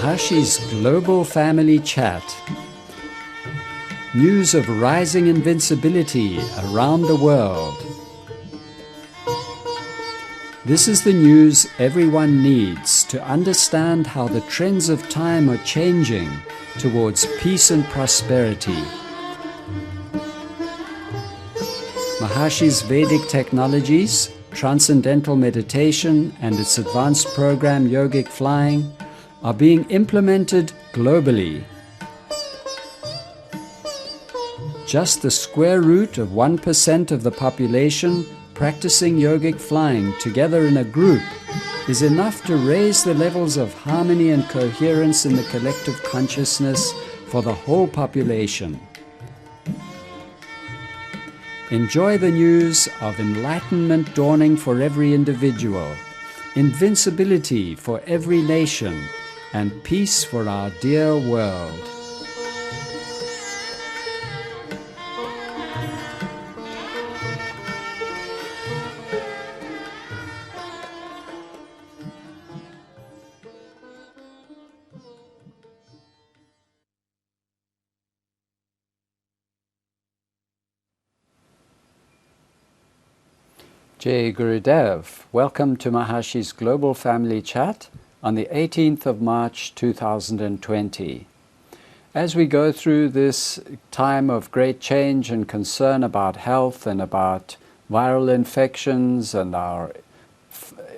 Maharishi's Global Family Chat. News of rising invincibility around the world. This is the news everyone needs to understand how the trends of time are changing towards peace and prosperity. Maharishi's Vedic technologies, Transcendental meditation and its advanced program Yogic Flying are being implemented globally. Just the square root of 1% of the population practicing yogic flying together in a group is enough to raise the levels of harmony and coherence in the collective consciousness for the whole population. Enjoy the news of enlightenment dawning for every individual, invincibility for every nation, and peace for our dear world. Jai Gurudev, welcome to Maharishi's Global Family Chat on the 18th of March 2020. As we go through this time of great change and concern about health and about viral infections and our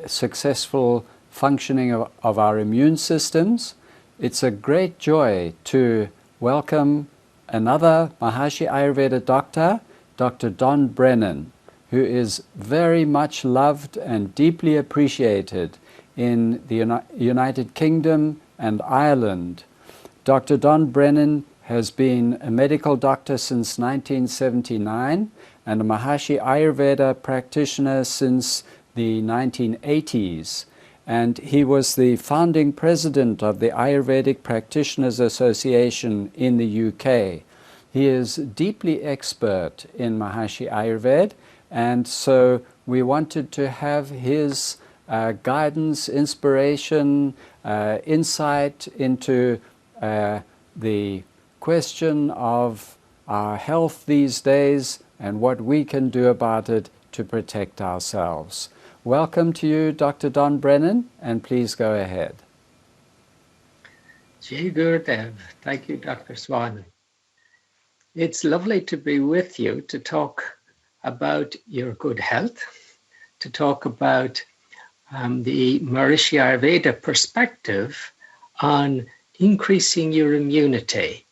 successful functioning of our immune systems, it's a great joy to welcome another Maharishi Ayurveda doctor, Dr. Donn Brennan, who is very much loved and deeply appreciated in the United Kingdom and Ireland. Dr. Donn Brennan has been a medical doctor since 1979 and a Maharishi Ayurveda practitioner since the 1980s. And he was the founding president of the Ayurvedic Practitioners Association in the UK. He is deeply expert in Maharishi Ayurveda, and so we wanted to have his guidance, inspiration, insight into the question of our health these days and what we can do about it to protect ourselves. Welcome to you, Dr. Donn Brennan, and please go ahead. Jai Gurudev. Thank you, Dr. Swan. It's lovely to be with you to talk about your good health, to talk about the Maharishi Ayurveda perspective on increasing your immunity.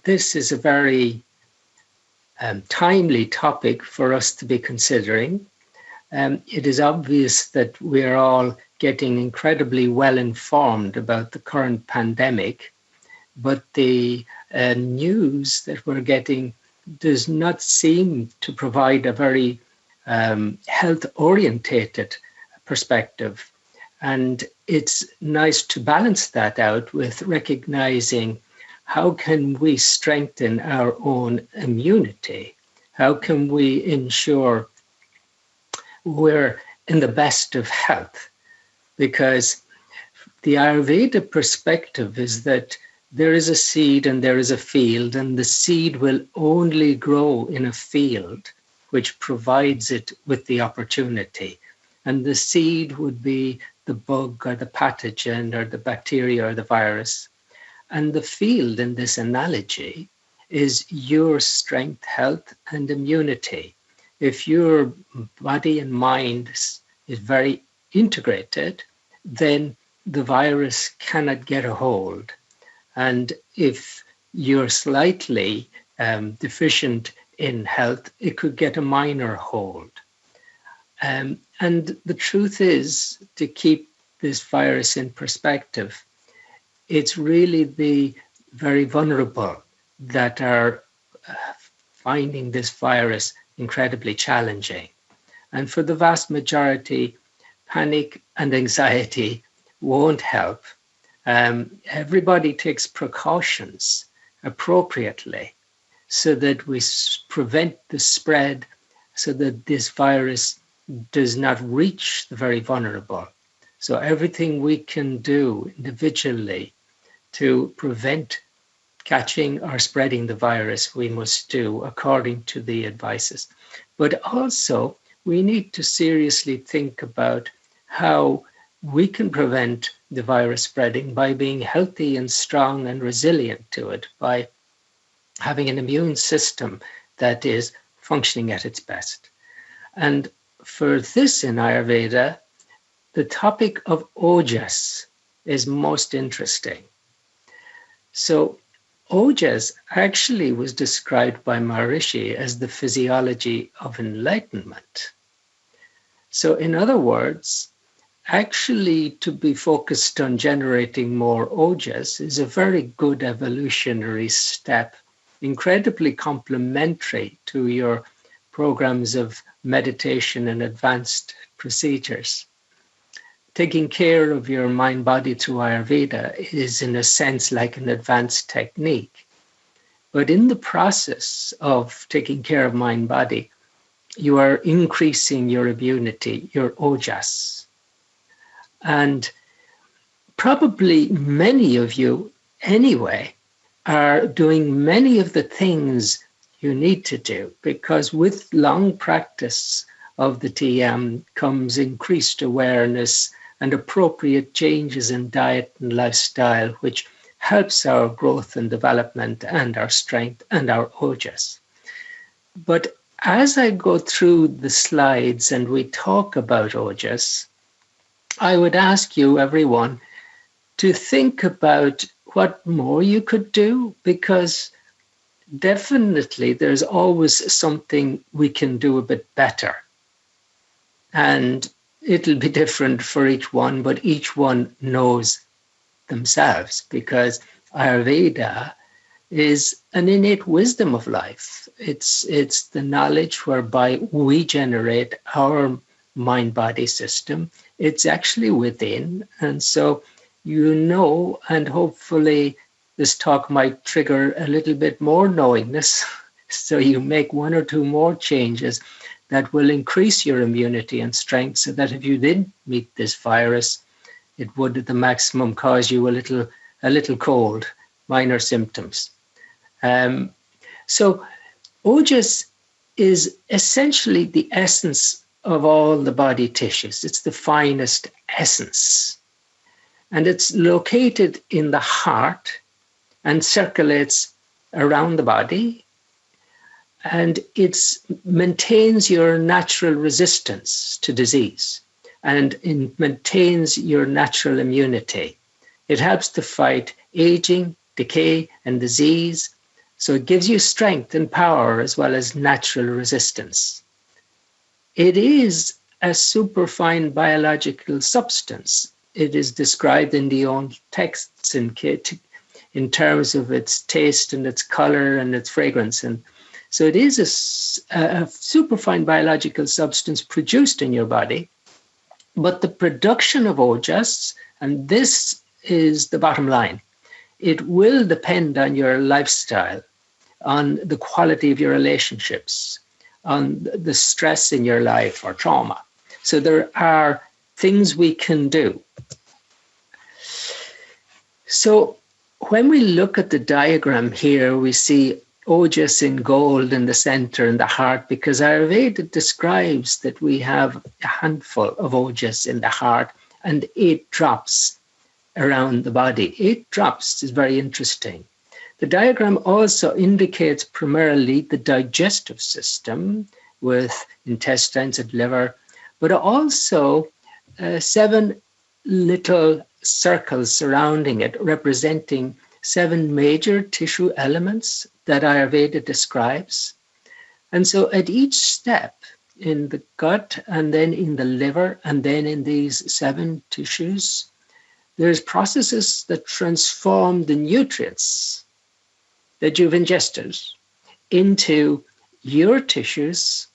This is a very timely topic for us to be considering. It is obvious that we're all getting incredibly well informed about the current pandemic, but the news that we're getting does not seem to provide a very health-orientated perspective. And it's nice to balance that out with recognizing how can we strengthen our own immunity? How can we ensure we're in the best of health? Because the Ayurveda perspective is that there is a seed and there is a field, and the seed will only grow in a field which provides it with the opportunity. And the seed would be the bug or the pathogen or the bacteria or the virus. And the field in this analogy is your strength, health, and immunity. If your body and mind is very integrated, then the virus cannot get a hold. And if you're slightly deficient in health, it could get a minor hold. And the truth is, to keep this virus in perspective, it's really the very vulnerable that are finding this virus incredibly challenging. And for the vast majority, panic and anxiety won't help. Everybody takes precautions appropriately so that we prevent the spread, so that this virus does not reach the very vulnerable. So everything we can do individually to prevent catching or spreading the virus, we must do according to the advices. But also, we need to seriously think about how we can prevent the virus spreading by being healthy and strong and resilient to it, by having an immune system that is functioning at its best. And for this in Ayurveda, the topic of Ojas is most interesting. So Ojas actually was described by Maharishi as the physiology of enlightenment. So in other words, actually to be focused on generating more Ojas is a very good evolutionary step, incredibly complementary to your programs of meditation and advanced procedures. Taking care of your mind-body through Ayurveda is in a sense like an advanced technique. But in the process of taking care of mind-body, you are increasing your immunity, your Ojas. And probably many of you anyway are doing many of the things you need to do, because with long practice of the TM comes increased awareness and appropriate changes in diet and lifestyle, which helps our growth and development and our strength and our Ojas. But as I go through the slides and we talk about Ojas, I would ask you, everyone, to think about what more you could do, because definitely there's always something we can do a bit better. And it'll be different for each one, but each one knows themselves, because Ayurveda is an innate wisdom of life. It's the knowledge whereby we generate our mind-body system. It's actually within. And so you know, and hopefully this talk might trigger a little bit more knowingness. So you make one or two more changes that will increase your immunity and strength, so that if you did meet this virus, it would at the maximum cause you a little cold, minor symptoms. So Ojas is essentially the essence of all the body tissues. It's the finest essence. And it's located in the heart and circulates around the body. And it maintains your natural resistance to disease, and it maintains your natural immunity. It helps to fight aging, decay, and disease. So it gives you strength and power as well as natural resistance. It is a superfine biological substance. It is described in the old texts in terms of its taste and its color and its fragrance. And so it is a superfine biological substance produced in your body, but the production of Ojas, and this is the bottom line, it will depend on your lifestyle, on the quality of your relationships, on the stress in your life or trauma. So there are things we can do. So when we look at the diagram here, we see Ojas in gold in the center in the heart, because Ayurveda describes that we have a handful of Ojas in the heart and 8 drops around the body. 8 drops is very interesting. The diagram also indicates primarily the digestive system with intestines and liver, but also 7 little circles surrounding it, representing 7 major tissue elements that Ayurveda describes. And so at each step in the gut and then in the liver and then in these 7 tissues, there's processes that transform the nutrients that you've ingested into your tissues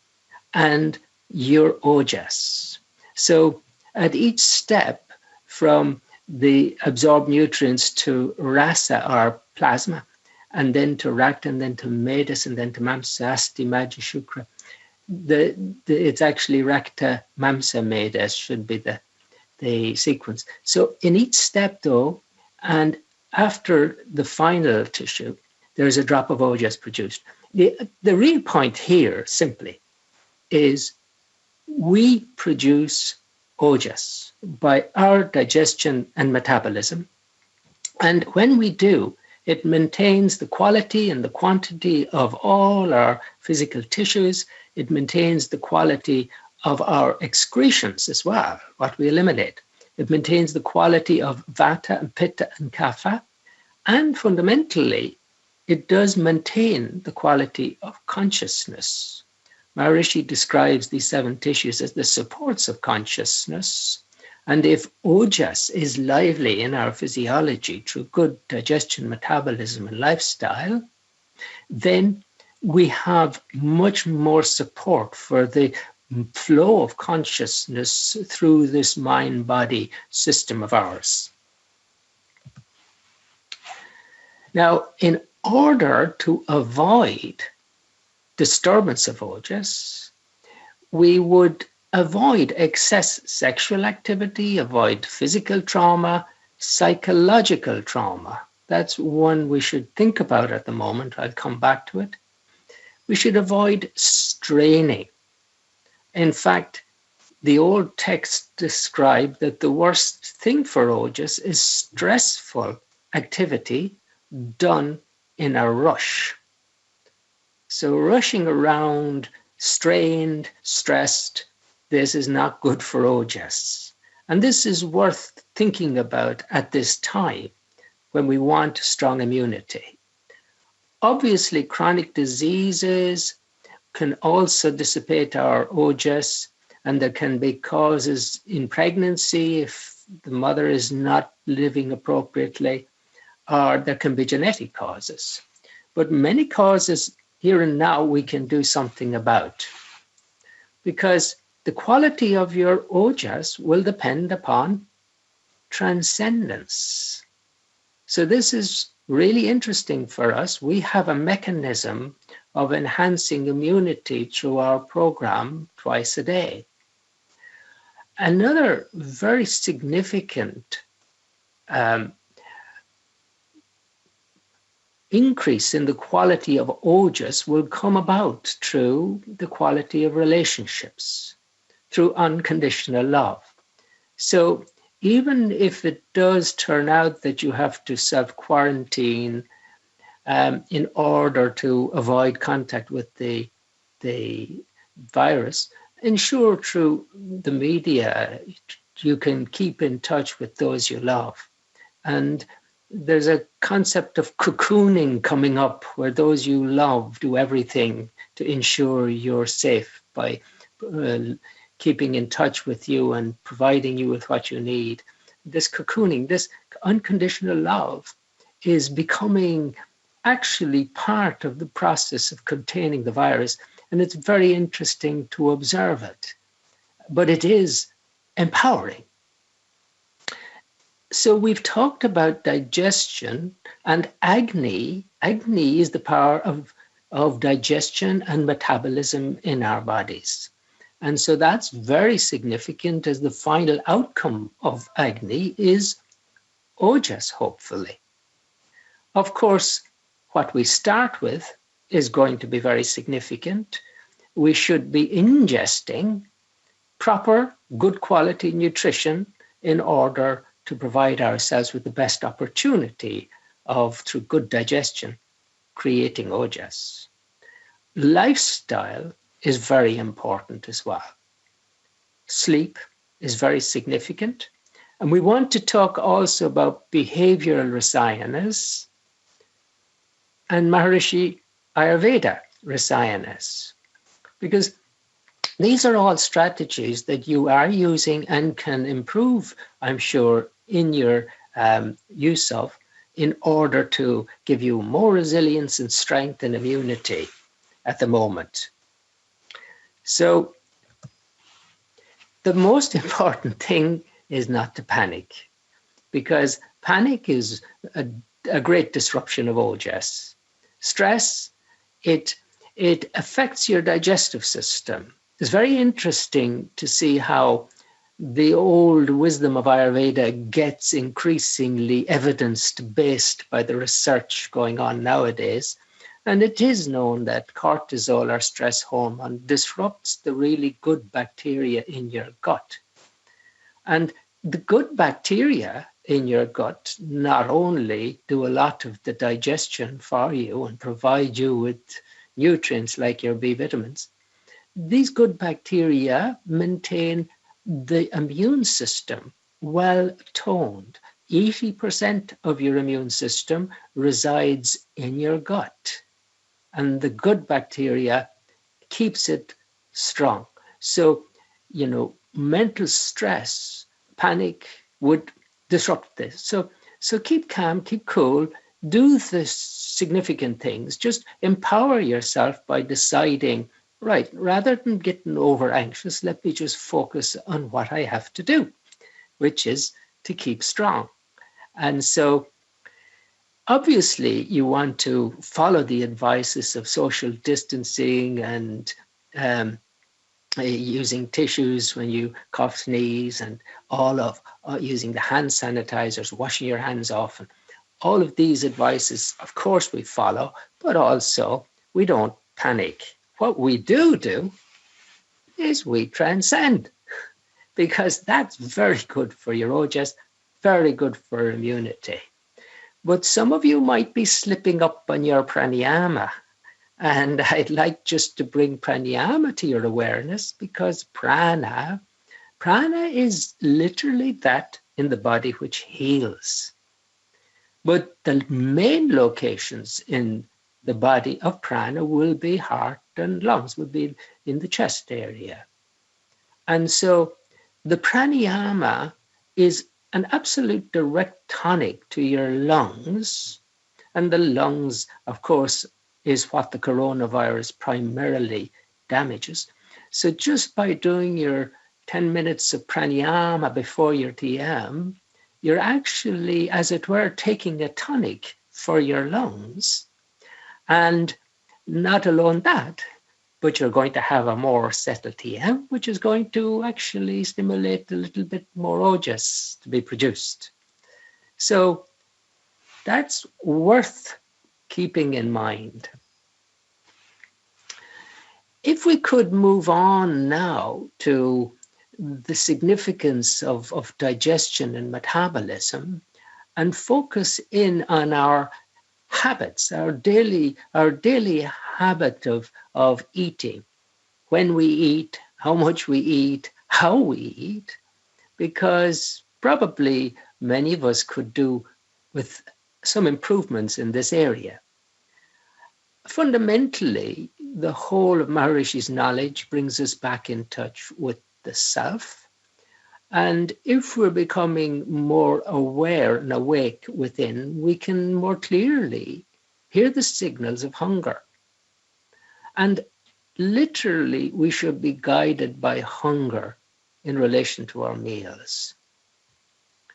and your Ojas. So at each step, from the absorbed nutrients to rasa or plasma, and then to Rakta, and then to Medas, and then to Mamsa, Asti, Maja, Shukra. It's actually Rakta, Mamsa, Medas should be the the sequence. So in each step, though, and after the final tissue, there's a drop of Ojas produced. The real point here simply is we produce Ojas by our digestion and metabolism. And when we do, it maintains the quality and the quantity of all our physical tissues. It maintains the quality of our excretions as well, what we eliminate. It maintains the quality of Vata and Pitta and Kapha. And fundamentally, it does maintain the quality of consciousness. Maharishi describes these 7 tissues as the supports of consciousness. And if Ojas is lively in our physiology through good digestion, metabolism, and lifestyle, then we have much more support for the flow of consciousness through this mind-body system of ours. Now, in order to avoid disturbance of Ojas, we would avoid excess sexual activity, avoid physical trauma, psychological trauma. That's one we should think about at the moment. I'll come back to it. We should avoid straining. In fact, the old text described that the worst thing for Ojas is stressful activity done in a rush. So rushing around, strained, stressed, this is not good for Ojas. And this is worth thinking about at this time when we want strong immunity. Obviously, chronic diseases can also dissipate our Ojas, and there can be causes in pregnancy if the mother is not living appropriately, or there can be genetic causes. But many causes here and now we can do something about, because the quality of your Ojas will depend upon transcendence. So this is really interesting for us. We have a mechanism of enhancing immunity through our program twice a day. Another very significant increase in the quality of Ojas will come about through the quality of relationships, through unconditional love. So even if it does turn out that you have to self-quarantine in order to avoid contact with the virus, ensure through the media you can keep in touch with those you love. And there's a concept of cocooning coming up where those you love do everything to ensure you're safe by keeping in touch with you and providing you with what you need. This cocooning, this unconditional love is becoming actually part of the process of containing the virus. And it's very interesting to observe it, but it is empowering. So we've talked about digestion and Agni. Agni is the power of digestion and metabolism in our bodies. And so that's very significant, as the final outcome of Agni is Ojas, hopefully. Of course, what we start with is going to be very significant. We should be ingesting proper, good quality nutrition in order to provide ourselves with the best opportunity of, through good digestion, creating Ojas. Lifestyle is very important as well. Sleep is very significant. And we want to talk also about behavioral rasayanas and Maharishi Ayurveda rasayanas, because these are all strategies that you are using and can improve, I'm sure, in your use of, in order to give you more resilience and strength and immunity at the moment. So the most important thing is not to panic, because panic is a great disruption of Ojas. Stress, it affects your digestive system. It's very interesting to see how the old wisdom of Ayurveda gets increasingly evidence-based by the research going on nowadays. And it is known that cortisol, or stress hormone, disrupts the really good bacteria in your gut. And the good bacteria in your gut not only do a lot of the digestion for you and provide you with nutrients like your B vitamins, these good bacteria maintain the immune system well toned. 80% of your immune system resides in your gut, and the good bacteria keeps it strong. So, mental stress, panic would disrupt this. So keep calm, keep cool, do the significant things. Just empower yourself by deciding, right, rather than getting over anxious, let me just focus on what I have to do, which is to keep strong. And so obviously you want to follow the advices of social distancing and using tissues when you cough, sneeze, and all of using the hand sanitizers, washing your hands often. All of these advices, of course, we follow, but also we don't panic. What we do is we transcend, because that's very good for your Ojas, very good for immunity. But some of you might be slipping up on your pranayama, and I'd like just to bring pranayama to your awareness, because prana is literally that in the body which heals. But the main locations in the body of prana will be heart and lungs, will be in the chest area. And so the pranayama is an absolute direct tonic to your lungs. And the lungs, of course, is what the coronavirus primarily damages. So just by doing your 10 minutes of pranayama before your TM, you're actually, as it were, taking a tonic for your lungs. And not alone that, but you're going to have a more settled TM, which is going to actually stimulate a little bit more Ojas to be produced. So that's worth keeping in mind. If we could move on now to the significance of digestion and metabolism, and focus in on our habits, our daily habit of eating, when we eat, how much we eat, how we eat, because probably many of us could do with some improvements in this area. Fundamentally, the whole of Maharishi's knowledge brings us back in touch with the self. And if we're becoming more aware and awake within, we can more clearly hear the signals of hunger. And literally, we should be guided by hunger in relation to our meals.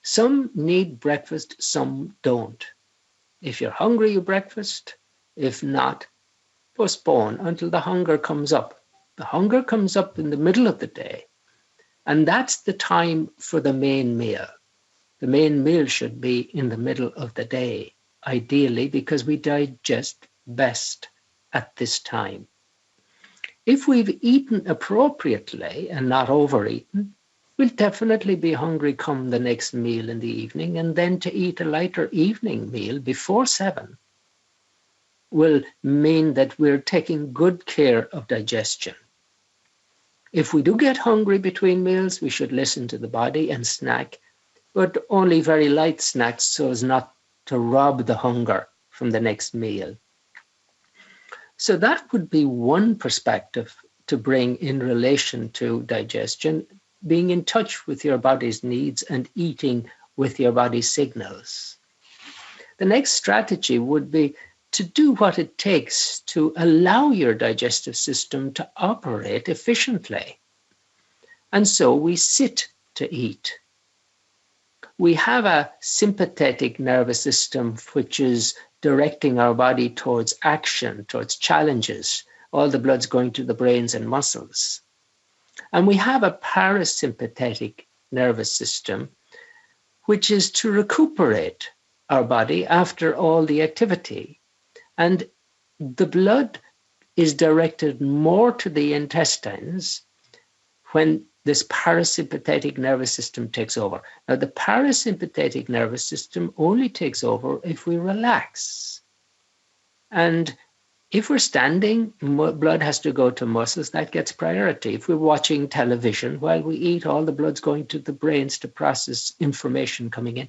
Some need breakfast, some don't. If you're hungry, you breakfast. If not, postpone until the hunger comes up. The hunger comes up in the middle of the day. And that's the time for the main meal. The main meal should be in the middle of the day, ideally, because we digest best at this time. If we've eaten appropriately and not overeaten, we'll definitely be hungry come the next meal in the evening, and then to eat a lighter evening meal before 7 will mean that we're taking good care of digestion. If we do get hungry between meals, we should listen to the body and snack, but only very light snacks so as not to rob the hunger from the next meal. So that would be one perspective to bring in relation to digestion, being in touch with your body's needs and eating with your body's signals. The next strategy would be to do what it takes to allow your digestive system to operate efficiently. And so we sit to eat. We have a sympathetic nervous system which is directing our body towards action, towards challenges. All the blood's going to the brains and muscles. And we have a parasympathetic nervous system, which is to recuperate our body after all the activity. And the blood is directed more to the intestines when this parasympathetic nervous system takes over. Now, the parasympathetic nervous system only takes over if we relax. And if we're standing, blood has to go to muscles, that gets priority. If we're watching television while we eat, all the blood's going to the brains to process information coming in.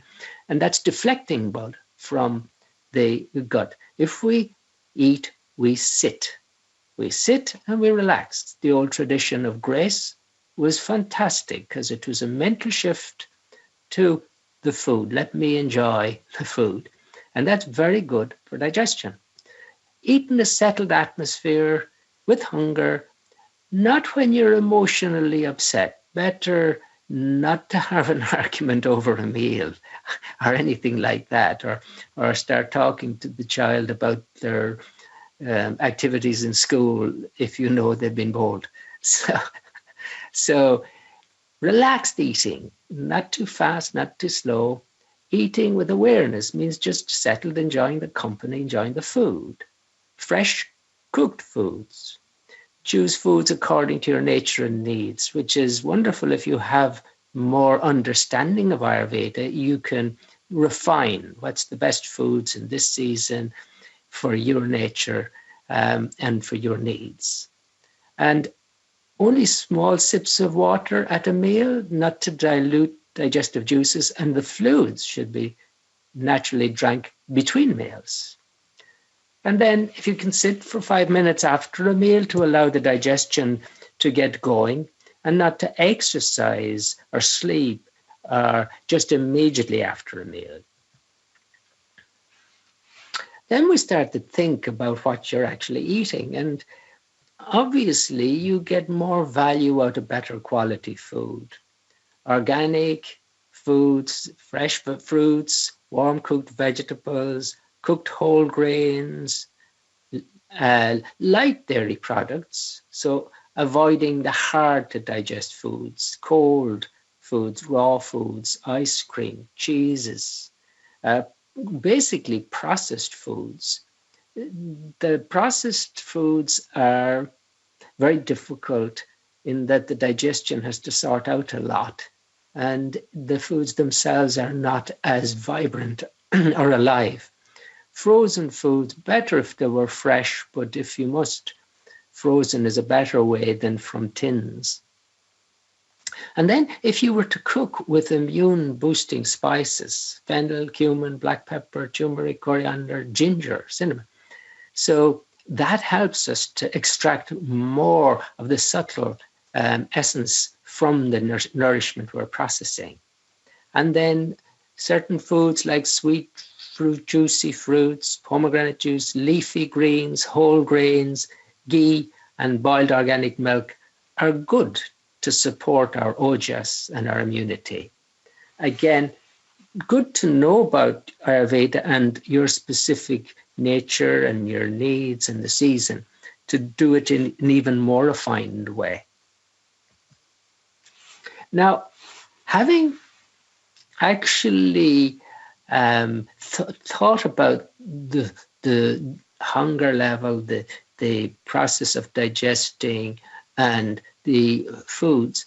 And that's deflecting blood from the gut. If we eat, we sit. We sit and we relax. The old tradition of grace was fantastic because it was a mental shift to the food. Let me enjoy the food. And that's very good for digestion. Eat in a settled atmosphere with hunger, not when you're emotionally upset. Better not to have an argument over a meal or anything like that, or start talking to the child about their activities in school if you know they've been bold. So relaxed eating, not too fast, not too slow. Eating with awareness means just settled, enjoying the company, enjoying the food. Fresh cooked foods. Choose foods according to your nature and needs, which is wonderful. If you have more understanding of Ayurveda, you can refine what's the best foods in this season for your nature and for your needs. And only small sips of water at a meal, not to dilute digestive juices, and the fluids should be naturally drank between meals. And then if you can sit for 5 minutes after a meal to allow the digestion to get going, and not to exercise or sleep just immediately after a meal. Then we start to think about what you're actually eating. And obviously, you get more value out of better quality food. Organic foods, fresh fruits, warm cooked vegetables, cooked whole grains, light dairy products. So avoiding the hard to digest foods, cold foods, raw foods, ice cream, cheeses, basically processed foods. The processed foods are very difficult in that the digestion has to sort out a lot, and the foods themselves are not as vibrant or alive. Frozen foods, better if they were fresh, but if you must, frozen is a better way than from tins. And then if you were to cook with immune boosting spices, fennel, cumin, black pepper, turmeric, coriander, ginger, cinnamon. So that helps us to extract more of the subtle essence from the nourishment we're processing. And then certain foods like sweet fruit, juicy fruits, pomegranate juice, leafy greens, whole grains, ghee, and boiled organic milk are good to support our Ojas and our immunity. Again, good to know about Ayurveda and your specific nature and your needs and the season to do it in an even more refined way. Now, having actually thought about the hunger level, the process of digesting and the foods,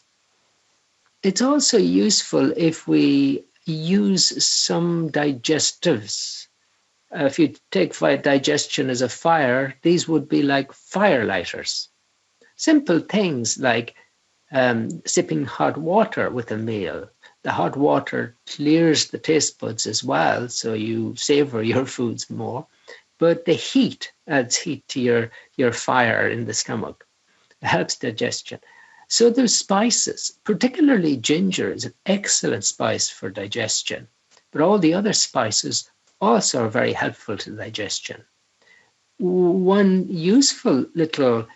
it's also useful if we use some digestives. If you take digestion as a fire, these would be like fire lighters. Simple things like sipping hot water with a meal. The hot water clears the taste buds as well, so you savor your foods more. But the heat adds heat to your fire in the stomach. It helps digestion. So there's spices, particularly ginger is an excellent spice for digestion. But all the other spices also are very helpful to digestion. One useful little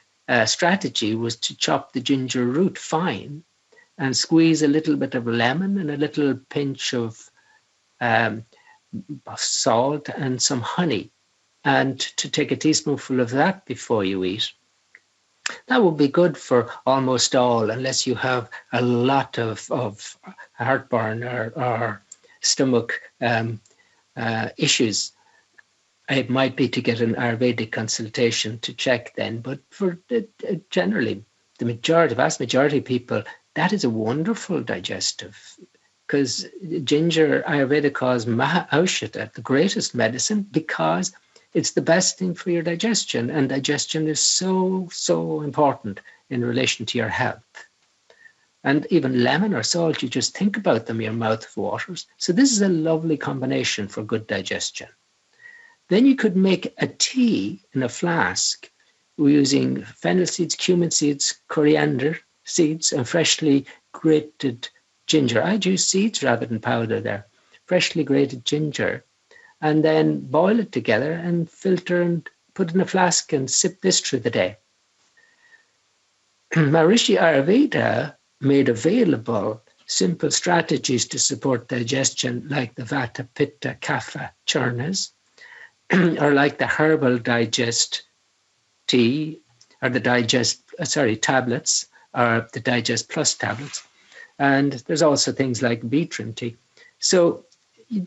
strategy was to chop the ginger root fine and squeeze a little bit of lemon and a little pinch of salt and some honey, and to take a teaspoonful of that before you eat. That would be good for almost all, unless you have a lot of heartburn or stomach issues. It might be to get an Ayurvedic consultation to check then, but for generally, vast majority of people, that is a wonderful digestive, because ginger, Ayurveda calls Mahaushata, the greatest medicine, because it's the best thing for your digestion, and digestion is so, so important in relation to your health. And even lemon or salt, you just think about them, your mouth waters. So this is a lovely combination for good digestion. Then you could make a tea in a flask using fennel seeds, cumin seeds, coriander seeds, and freshly grated ginger. I'd use seeds rather than powder there. Freshly grated ginger. And then boil it together and filter and put in a flask and sip this through the day. Maharishi Ayurveda made available simple strategies to support digestion, like the Vata, Pitta, Kapha churnas, or like the herbal digest tea, or the tablets, or the digest plus tablets. And there's also things like beetroot tea. So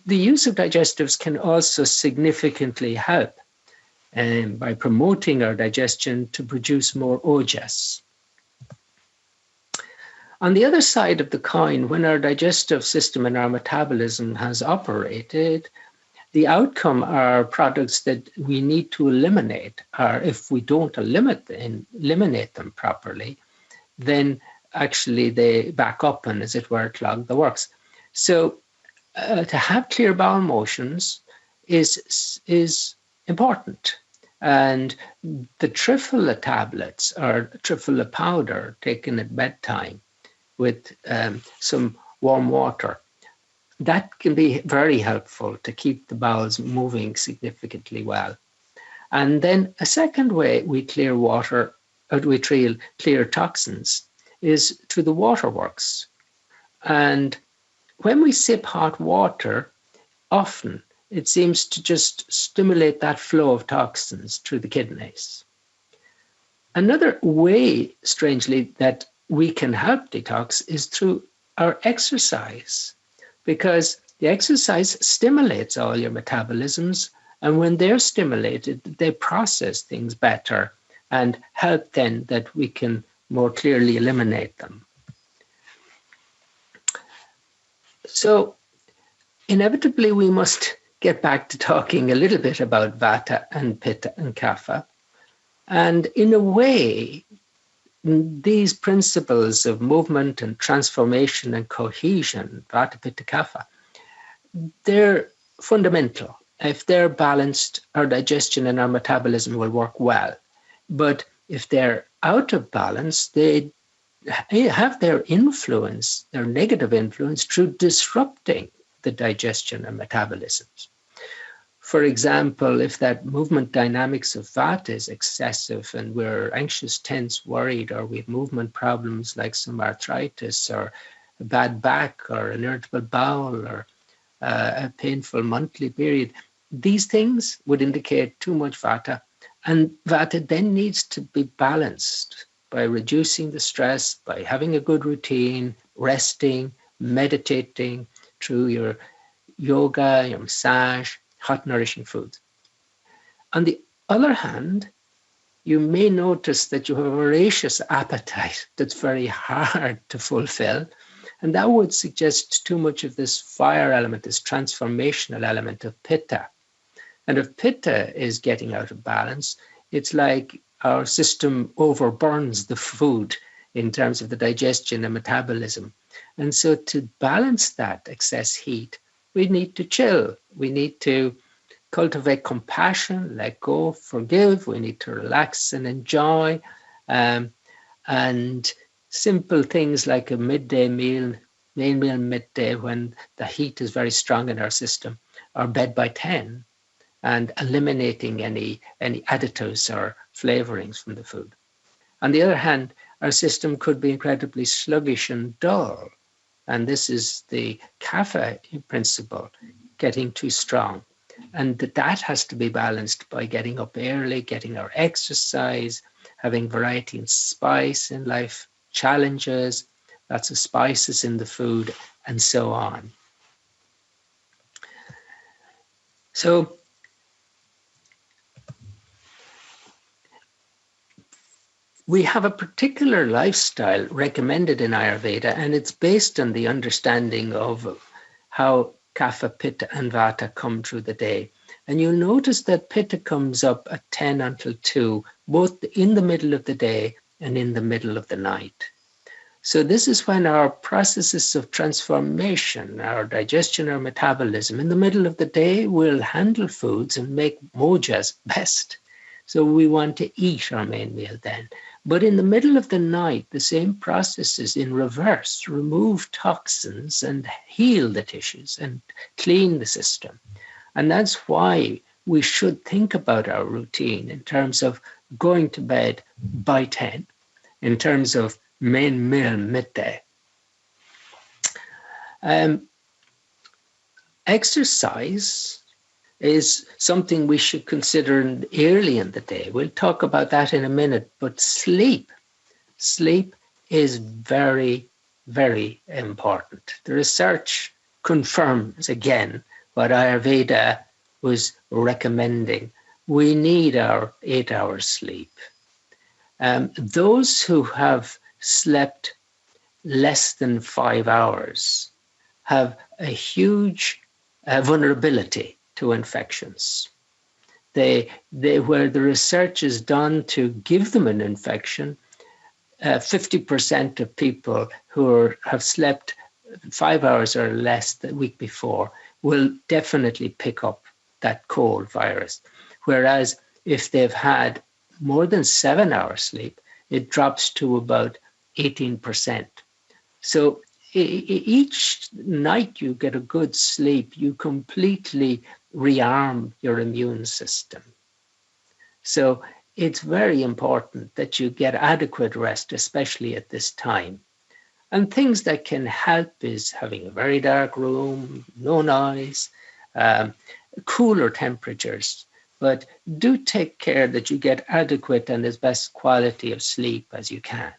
the use of digestives can also significantly help by promoting our digestion to produce more ojas. On the other side of the coin, when our digestive system and our metabolism has operated, the outcome are products that we need to eliminate, or if we don't eliminate them properly, then actually they back up and, as it were, clog the works. So to have clear bowel motions is important. And the Triphala tablets or Triphala powder taken at bedtime with some warm water, that can be very helpful to keep the bowels moving significantly well. And then a second way we clear water, or we clear toxins, is through the waterworks. And when we sip hot water, often it seems to just stimulate that flow of toxins through the kidneys. Another way, strangely, that we can help detox is through our exercise, because the exercise stimulates all your metabolisms, and when they're stimulated, they process things better and help then that we can more clearly eliminate them. So inevitably, we must get back to talking a little bit about Vata and Pitta and Kapha. And in a way, these principles of movement and transformation and cohesion, Vata, Pitta, Kapha, they're fundamental. If they're balanced, our digestion and our metabolism will work well. But if they're out of balance, they have their influence, their negative influence, through disrupting the digestion and metabolisms. For example, if that movement dynamics of Vata is excessive and we're anxious, tense, worried, or we have movement problems like some arthritis or a bad back or an irritable bowel or a painful monthly period, these things would indicate too much Vata. And Vata then needs to be balanced by reducing the stress, by having a good routine, resting, meditating, through your yoga, your massage, hot nourishing foods. On the other hand, you may notice that you have a voracious appetite that's very hard to fulfill. And that would suggest too much of this fire element, this transformational element of Pitta. And if Pitta is getting out of balance, it's like our system overburns the food in terms of the digestion and metabolism. And so to balance that excess heat, we need to chill. We need to cultivate compassion, let go, forgive. We need to relax and enjoy. And simple things like a midday meal, main meal midday when the heat is very strong in our system, or bed by 10, and eliminating any additives or flavorings from the food. On the other hand, our system could be incredibly sluggish and dull. And this is the Kapha principle, getting too strong. And that has to be balanced by getting up early, getting our exercise, having variety in spice in life, challenges, lots of spices in the food, and so on. So we have a particular lifestyle recommended in Ayurveda, and it's based on the understanding of how Kapha, Pitta, and Vata come through the day. And you'll notice that Pitta comes up at 10 until 2, both in the middle of the day and in the middle of the night. So this is when our processes of transformation, our digestion, our metabolism, in the middle of the day, will handle foods and make Ojas best. So we want to eat our main meal then. But in the middle of the night, the same processes in reverse remove toxins and heal the tissues and clean the system. And that's why we should think about our routine in terms of going to bed by 10, in terms of main meal midday. Exercise is something we should consider early in the day. We'll talk about that in a minute, but sleep is very, very important. The research confirms again what Ayurveda was recommending. We need our 8 hours sleep. Those who have slept less than 5 hours have a huge vulnerability to infections. Where the research is done to give them an infection, 50% of people who have slept 5 hours or less the week before will definitely pick up that cold virus. Whereas if they've had more than 7 hours sleep, it drops to about 18%. So each night you get a good sleep, you completely rearm your immune system. So it's very important that you get adequate rest, especially at this time. And things that can help is having a very dark room, no noise, cooler temperatures. But do take care that you get adequate and as best quality of sleep as you can.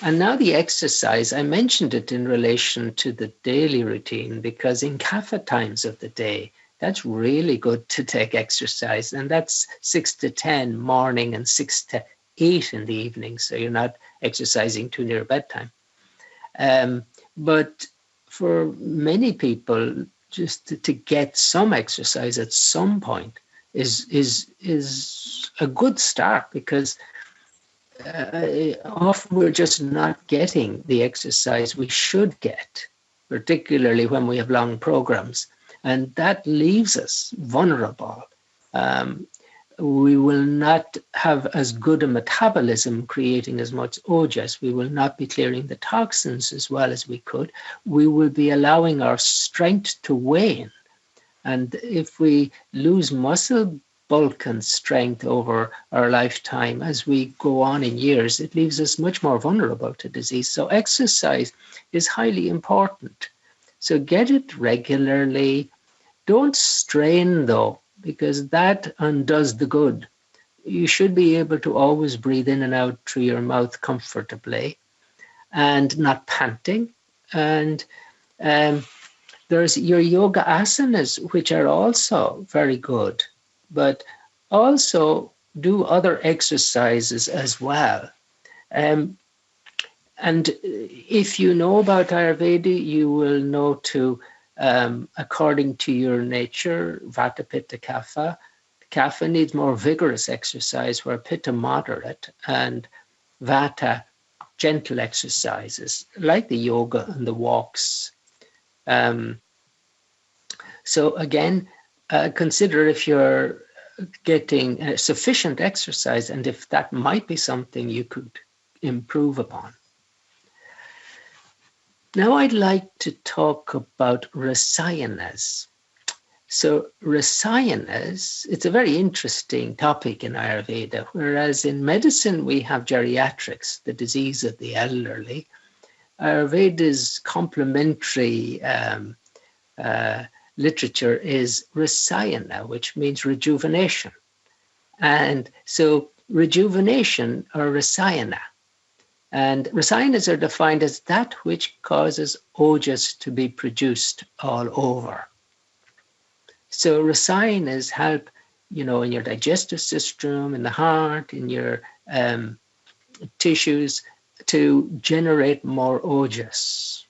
And now the exercise, I mentioned it in relation to the daily routine, because in Kapha times of the day, that's really good to take exercise. And that's 6 to 10 morning and 6 to 8 in the evening. So you're not exercising too near bedtime. But for many people, just to get some exercise at some point is a good start, because often we're just not getting the exercise we should get, particularly when we have long programs, and that leaves us vulnerable. We will not have as good a metabolism, creating as much Ojas. We will not be clearing the toxins as well as we could. We will be allowing our strength to wane. And if we lose muscle bulk and strength over our lifetime as we go on in years, it leaves us much more vulnerable to disease. So exercise is highly important. So get it regularly. Don't strain though, because that undoes the good. You should be able to always breathe in and out through your mouth comfortably and not panting. And there's your yoga asanas, which are also very good, but also do other exercises as well. And if you know about Ayurveda, you will know to, according to your nature, Vata, Pitta, Kapha. Kapha needs more vigorous exercise, where Pitta moderate, and Vata gentle exercises, like the yoga and the walks. So again, consider if you're getting sufficient exercise and if that might be something you could improve upon. Now I'd like to talk about rasayanas. So rasayanas, it's a very interesting topic in Ayurveda, whereas in medicine we have geriatrics, the disease of the elderly. Ayurveda's complementary literature is rasayana, which means rejuvenation. And so rejuvenation or rasayana. And rasayanas are defined as that which causes ojas to be produced all over. So rasayanas help, in your digestive system, in the heart, in your tissues to generate more ojas.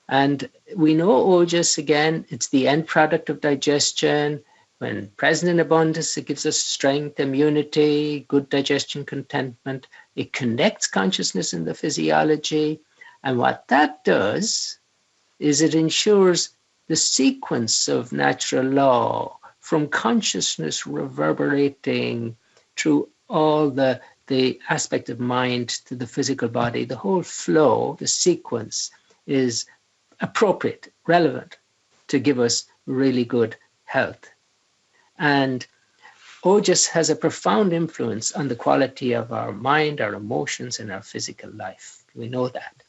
And we know ojas, again, it's the end product of digestion. When present in abundance, it gives us strength, immunity, good digestion, contentment. It connects consciousness in the physiology. And what that does is it ensures the sequence of natural law from consciousness reverberating through all the aspect of mind to the physical body. The whole flow, the sequence is appropriate, relevant to give us really good health. And Ojas has a profound influence on the quality of our mind, our emotions, and our physical life. We know that.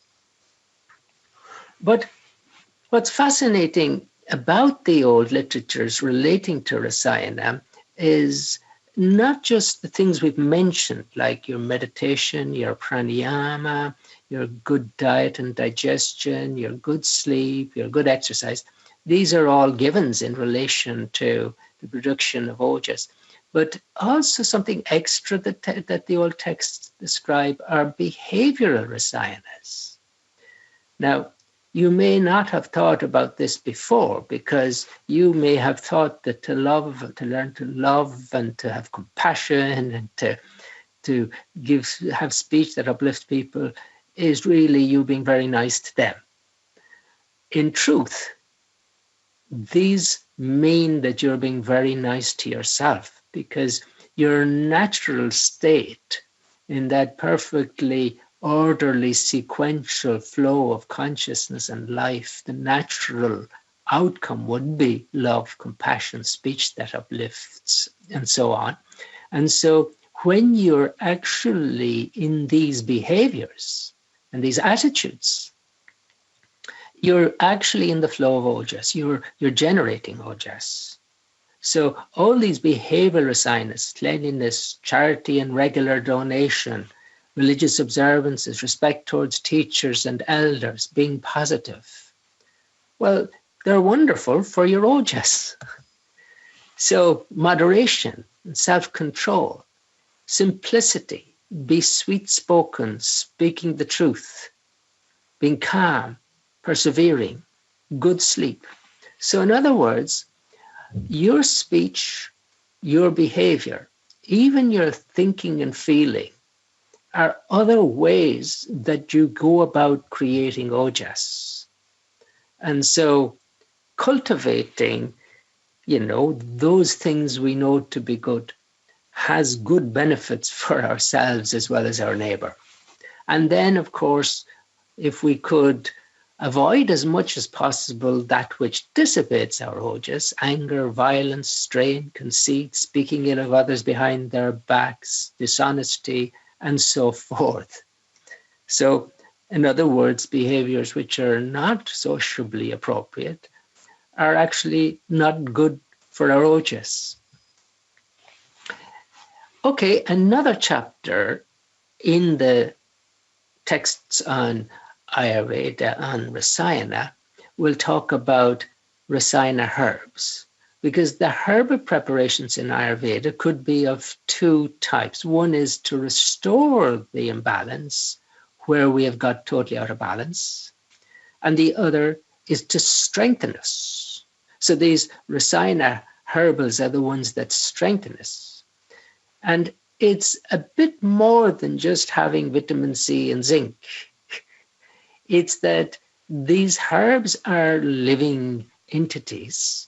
But what's fascinating about the old literatures relating to rasayana is not just the things we've mentioned, like your meditation, your pranayama, your good diet and digestion, your good sleep, your good exercise. These are all givens in relation to the production of ojas. But also something extra that the old texts describe are behavioral rasayanas. Now, you may not have thought about this before, because you may have thought that to learn to love and to have compassion and to have speech that uplifts people is really you being very nice to them. In truth, these mean that you're being very nice to yourself, because your natural state in that perfectly orderly sequential flow of consciousness and life, the natural outcome would be love, compassion, speech that uplifts, and so on. And so when you're actually in these behaviors and these attitudes, you're actually in the flow of ojas. You're generating ojas. So all these behavioral rasayanas, cleanliness, charity and regular donation, religious observances, respect towards teachers and elders, being positive, well, they're wonderful for your ojas. So moderation and self-control, simplicity, be sweet-spoken, speaking the truth, being calm, persevering, good sleep. So in other words, your speech, your behavior, even your thinking and feeling are other ways that you go about creating ojas. And so cultivating, those things we know to be good has good benefits for ourselves as well as our neighbor. And then, of course, if we could avoid as much as possible that which dissipates our ojas, anger, violence, strain, conceit, speaking ill of others behind their backs, dishonesty, and so forth. So, in other words, behaviors which are not sociably appropriate are actually not good for our ojas. Okay, another chapter in the texts on Ayurveda and rasayana will talk about rasayana herbs, because the herb preparations in Ayurveda could be of two types. One is to restore the imbalance where we have got totally out of balance, and the other is to strengthen us. So these rasayana herbals are the ones that strengthen us. And it's a bit more than just having vitamin C and zinc. It's that these herbs are living entities,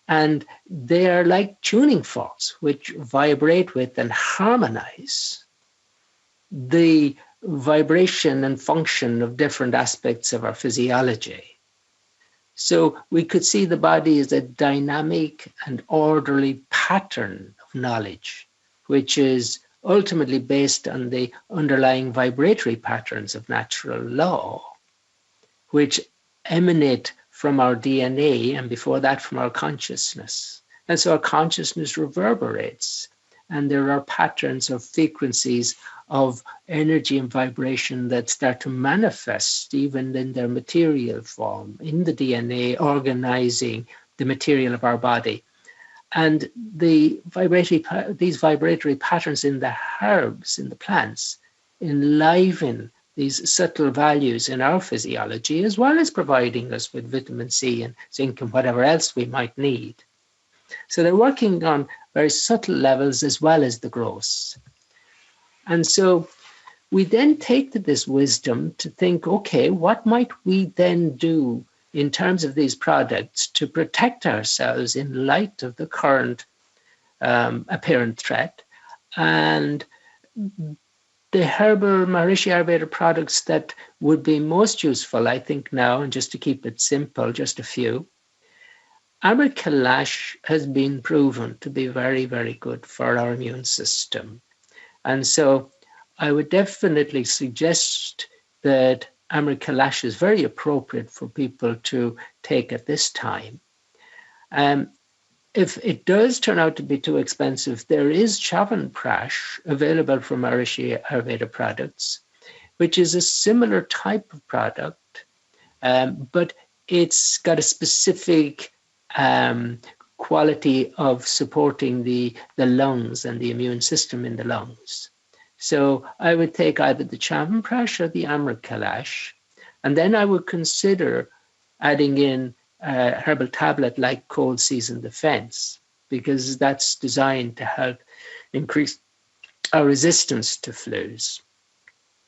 and they are like tuning forks which vibrate with and harmonize the vibration and function of different aspects of our physiology. So we could see the body as a dynamic and orderly pattern of knowledge, which is ultimately based on the underlying vibratory patterns of natural law, which emanate from our DNA and before that from our consciousness. And so our consciousness reverberates, and there are patterns of frequencies of energy and vibration that start to manifest even in their material form, in the DNA, organizing the material of our body. And these vibratory patterns in the herbs, in the plants, enliven these subtle values in our physiology, as well as providing us with vitamin C and zinc and whatever else we might need. So they're working on very subtle levels as well as the gross. And so we then take to this wisdom to think, okay, what might we then do in terms of these products to protect ourselves in light of the current apparent threat? And the herbal Maharishi Ayurveda products that would be most useful, I think now, and just to keep it simple, just a few. Amrit has been proven to be very, very good for our immune system. And so I would definitely suggest that Amrit is very appropriate for people to take at this time. If it does turn out to be too expensive, there is Chyawanprash available from Maharishi Ayurveda products, which is a similar type of product, but it's got a specific quality of supporting the lungs and the immune system in the lungs. So I would take either the Chyawanprash or the Amrit, and then I would consider adding in a herbal tablet like Cold Season Defense, because that's designed to help increase our resistance to flus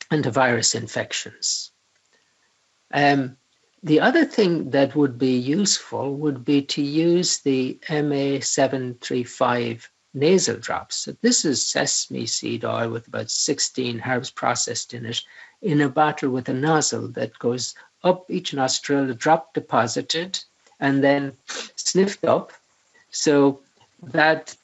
and to virus infections. The other thing that would be useful would be to use the MA735 nasal drops. So this is sesame seed oil with about 16 herbs processed in it, in a bottle with a nozzle that goes up each nostril, a drop deposited, and then sniffed up. So that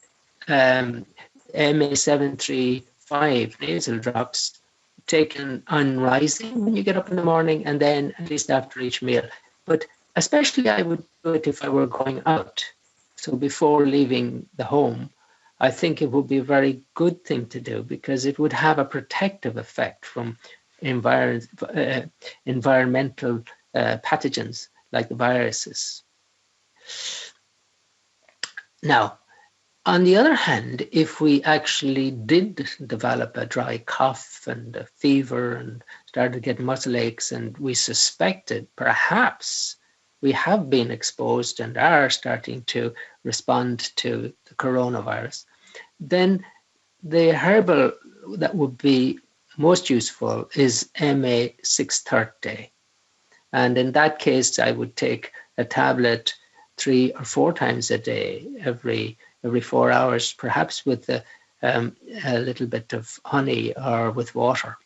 MA735 nasal drops taken on rising when you get up in the morning, and then at least after each meal. But especially I would do it if I were going out. So before leaving the home, I think it would be a very good thing to do, because it would have a protective effect from environmental pathogens like the viruses. Now, on the other hand, if we actually did develop a dry cough and a fever and started getting muscle aches, and we suspected perhaps we have been exposed and are starting to respond to the coronavirus, then the herbal that would be most useful is MA630. And in that case, I would take a tablet 3 or 4 times a day, every 4 hours, perhaps with a little bit of honey or with water.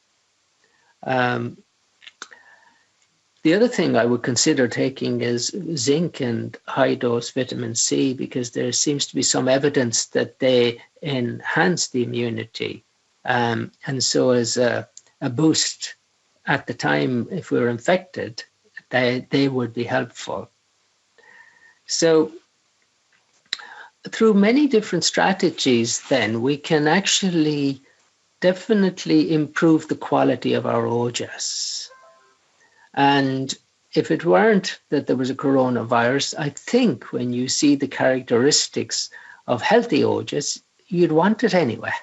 The other thing I would consider taking is zinc and high-dose vitamin C, because there seems to be some evidence that they enhance the immunity. And so as a boost at the time, if we were infected, they would be helpful. So through many different strategies, then, we can actually definitely improve the quality of our ojas. And if it weren't that there was a coronavirus, I think when you see the characteristics of healthy ojas, you'd want it anyway.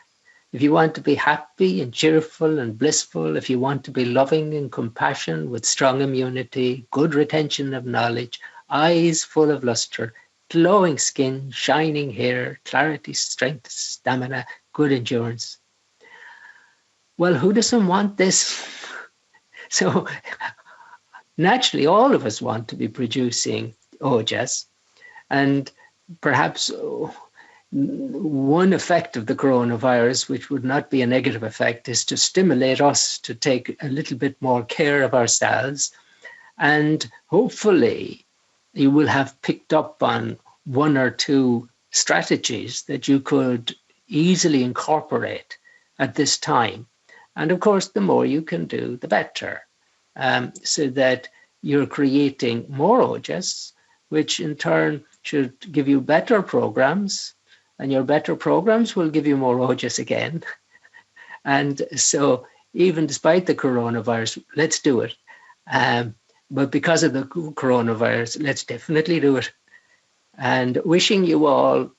If you want to be happy and cheerful and blissful, if you want to be loving and compassionate with strong immunity, good retention of knowledge, eyes full of luster, glowing skin, shining hair, clarity, strength, stamina, good endurance. Well, who doesn't want this? So naturally, all of us want to be producing ojas. And perhaps one effect of the coronavirus, which would not be a negative effect, is to stimulate us to take a little bit more care of ourselves. And hopefully you will have picked up on 1 or 2 strategies that you could easily incorporate at this time. And of course, the more you can do, the better, so that you're creating more ojas, which in turn should give you better programs, and your better programs will give you more Ojas again. And so, even despite the coronavirus, let's do it. But because of the coronavirus, let's definitely do it. And wishing you all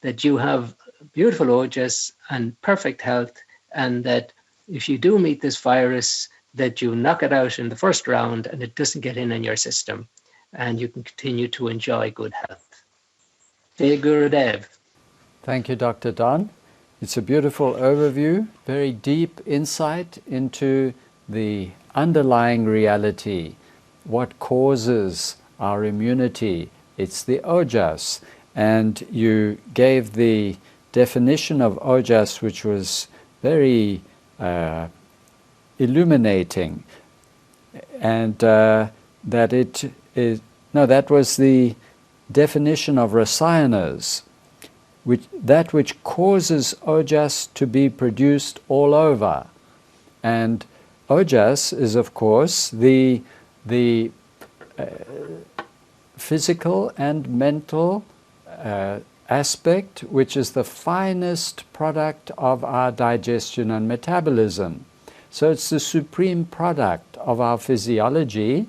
that you have beautiful Ojas and perfect health, and that if you do meet this virus, that you knock it out in the first round and it doesn't get in your system, and you can continue to enjoy good health. Jai Gurudev. Thank you, Dr. Donn. It's a beautiful overview, very deep insight into the underlying reality, what causes our immunity. It's the Ojas. And you gave the definition of Ojas, which was very illuminating. And that it is, no, that was the definition of rasayanas, that which causes Ojas to be produced all over. And Ojas is, of course, the physical and mental aspect, which is the finest product of our digestion and metabolism. So it's the supreme product of our physiology,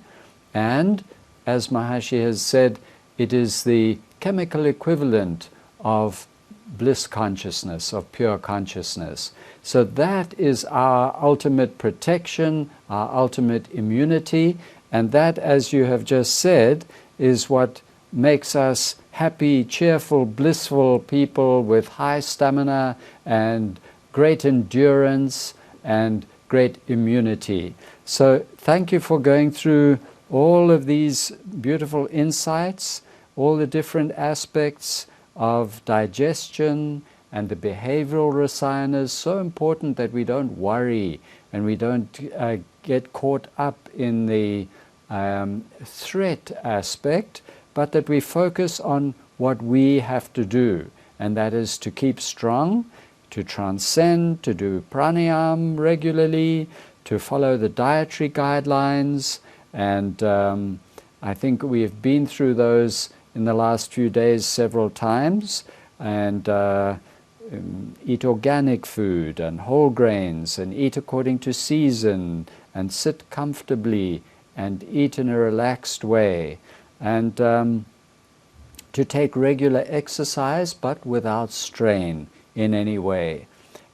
and as Maharishi has said, it is the chemical equivalent of bliss consciousness, of pure consciousness. So that is our ultimate protection, our ultimate immunity, and that, as you have just said, is what makes us happy, cheerful, blissful people with high stamina and great endurance and great immunity. So thank you for going through all of these beautiful insights, all the different aspects of digestion and the behavioral rasayanas. So important that we don't worry and we don't get caught up in the threat aspect, but that we focus on what we have to do, and that is to keep strong, to transcend, to do pranayam regularly, to follow the dietary guidelines, and I think we've been through those in the last few days several times, and eat organic food and whole grains, and eat according to season, and sit comfortably, and eat in a relaxed way, and to take regular exercise but without strain in any way,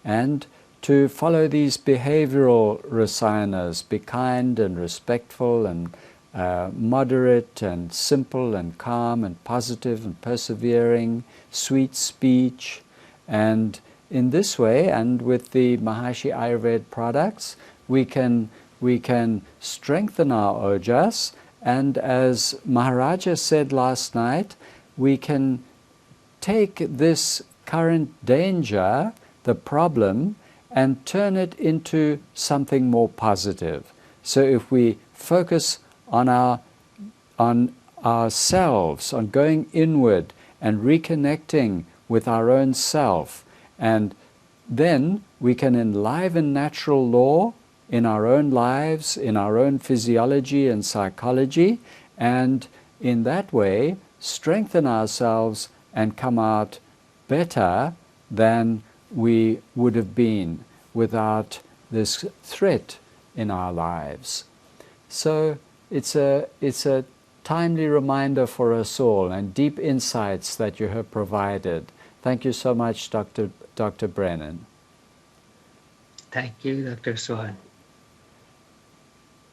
and to follow these behavioral rasayanas, be kind and respectful and moderate and simple and calm and positive and persevering, sweet speech. And in this way, and with the Maharishi Ayurveda products, we can strengthen our Ojas, and as Maharaja said last night, we can take this current danger, the problem, and turn it into something more positive. So if we focus on ourselves, on going inward and reconnecting with our own self, and then we can enliven natural law in our own lives, in our own physiology and psychology, and in that way strengthen ourselves and come out better than we would have been without this threat in our lives. So it's a timely reminder for us all, and deep insights that you have provided. Thank you so much, Dr. Brennan. Thank you, Dr. Swan.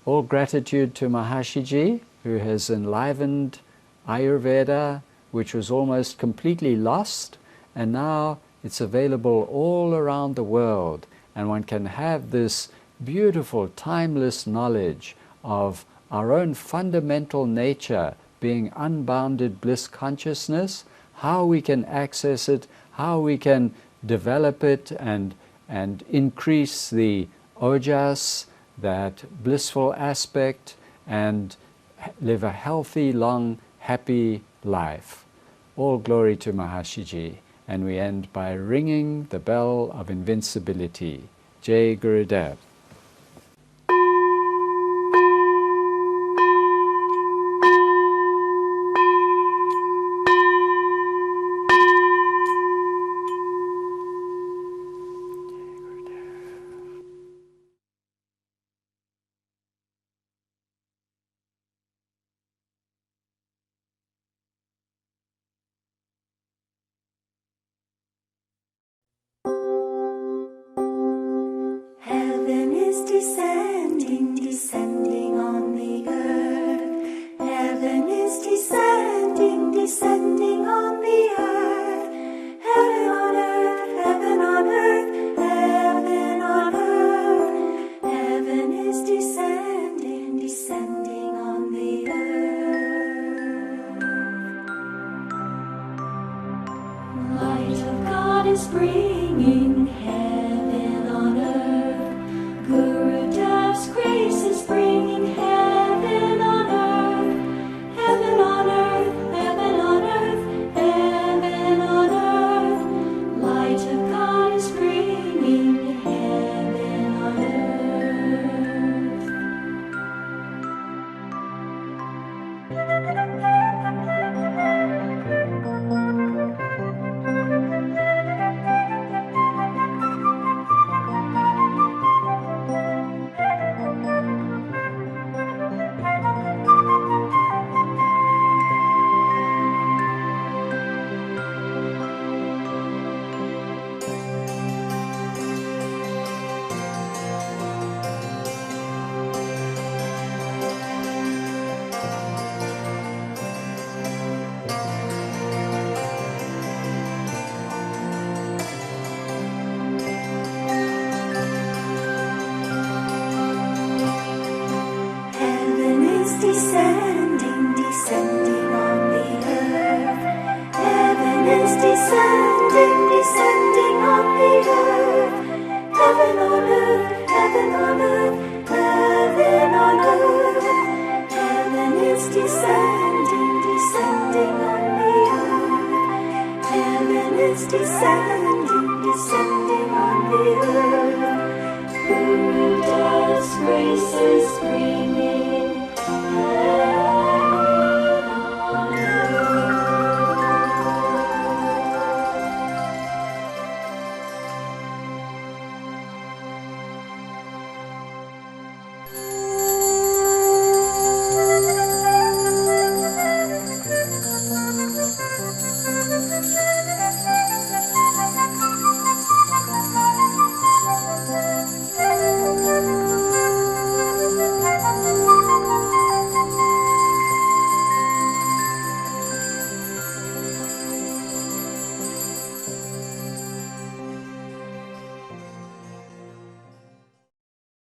All gratitude to Maharishi, who has enlivened Ayurveda, which was almost completely lost, and now it's available all around the world, and one can have this beautiful, timeless knowledge of our own fundamental nature being unbounded bliss consciousness, how we can access it, how we can develop it and increase the Ojas, that blissful aspect, and live a healthy, long, happy life. All glory to Maharishi. And we end by ringing the bell of invincibility. Jai Gurudev. bringing heaven on earth. Gurudev's grace is bringing heaven on earth. Heaven on earth, heaven on earth, heaven on earth. Light of God is bringing heaven on Heaven is descending, descending on the earth. Heaven is descending, descending on the earth. Heaven on earth, heaven on earth, heaven on earth. Heaven is descending, descending on the earth. Heaven is descending.